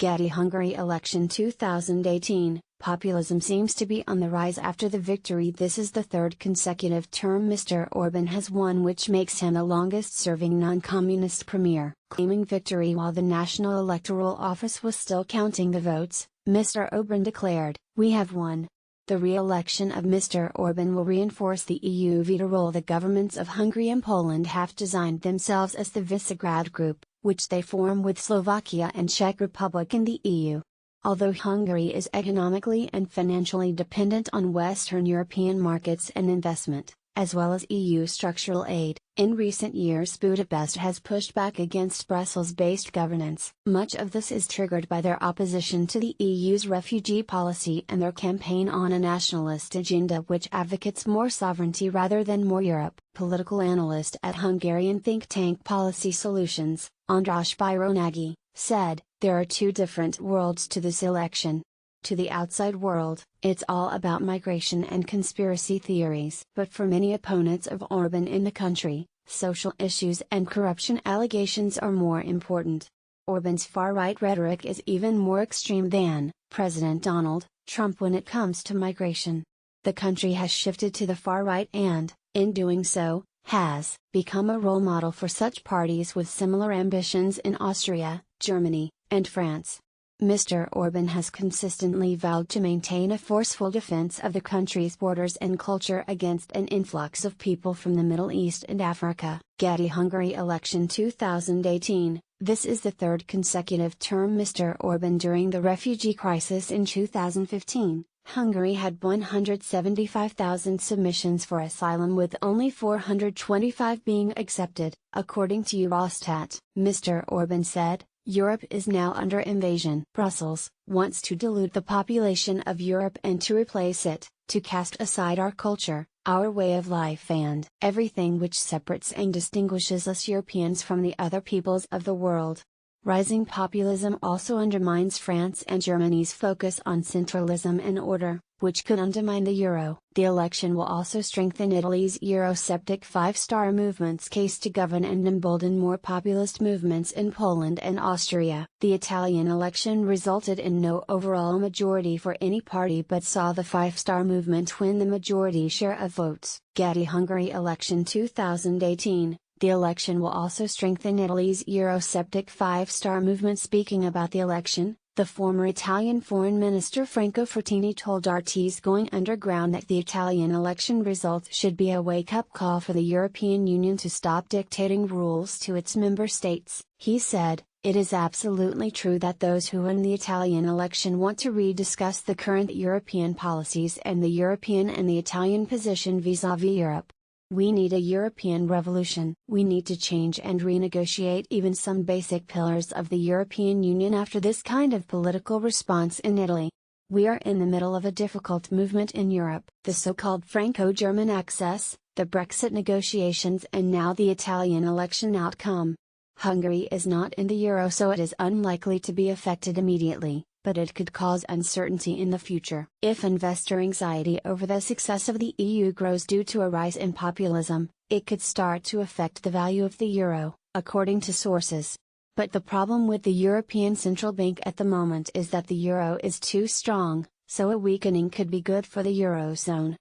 Getty Hungary election 2018, populism seems to be on the rise after the victory. This is the third consecutive term Mr. Orban has won, which makes him the longest-serving non-communist premier. Claiming victory while the National Electoral Office was still counting the votes, Mr. Orban declared, "We have won." The re-election of Mr. Orban will reinforce the EU veto role the governments of Hungary and Poland have designed themselves as the Visegrad Group, which they form with Slovakia and Czech Republic in the EU. Although Hungary is economically and financially dependent on Western European markets and investment, as well as EU structural aid, in recent years Budapest has pushed back against Brussels-based governance. Much of this is triggered by their opposition to the EU's refugee policy and their campaign on a nationalist agenda which advocates more sovereignty rather than more Europe. Political analyst at Hungarian think tank Policy Solutions, András Bironagi, said, "There are two different worlds to this election. To the outside world, it's all about migration and conspiracy theories. But for many opponents of Orban in the country, social issues and corruption allegations are more important." Orban's far-right rhetoric is even more extreme than President Donald Trump when it comes to migration. The country has shifted to the far right and, in doing so, has become a role model for such parties with similar ambitions in Austria, Germany, and France. Mr. Orban has consistently vowed to maintain a forceful defense of the country's borders and culture against an influx of people from the Middle East and Africa. Getty Hungary election 2018, this is the third consecutive term Mr. Orban. During the refugee crisis in 2015, Hungary had 175,000 submissions for asylum with only 425 being accepted, according to Eurostat. Mr. Orban said, "Europe is now under invasion. Brussels wants to dilute the population of Europe and to replace it, to cast aside our culture, our way of life and everything which separates and distinguishes us Europeans from the other peoples of the world." Rising populism also undermines France and Germany's focus on centralism and order, which could undermine the euro. The election will also strengthen Italy's Eurosceptic five-star movement's case to govern and embolden more populist movements in Poland and Austria. The Italian election resulted in no overall majority for any party but saw the five-star movement win the majority share of votes. Getty Hungary election 2018. The election will also strengthen Italy's Eurosceptic five-star movement. Speaking about the election, the former Italian Foreign Minister Franco Frattini told RT's Going Underground that the Italian election results should be a wake-up call for the European Union to stop dictating rules to its member states. He said, "It is absolutely true that those who win the Italian election want to rediscuss the current European policies and the European and the Italian position vis-à-vis Europe. We need a European revolution. We need to change and renegotiate even some basic pillars of the European Union after this kind of political response in Italy. We are in the middle of a difficult movement in Europe. The so-called Franco-German excess, the Brexit negotiations and now the Italian election outcome. Hungary is not in the euro, so it is unlikely to be affected immediately, but it could cause uncertainty in the future. If investor anxiety over the success of the EU grows due to a rise in populism, it could start to affect the value of the euro, according to sources. But the problem with the European Central Bank at the moment is that the euro is too strong, so a weakening could be good for the Eurozone.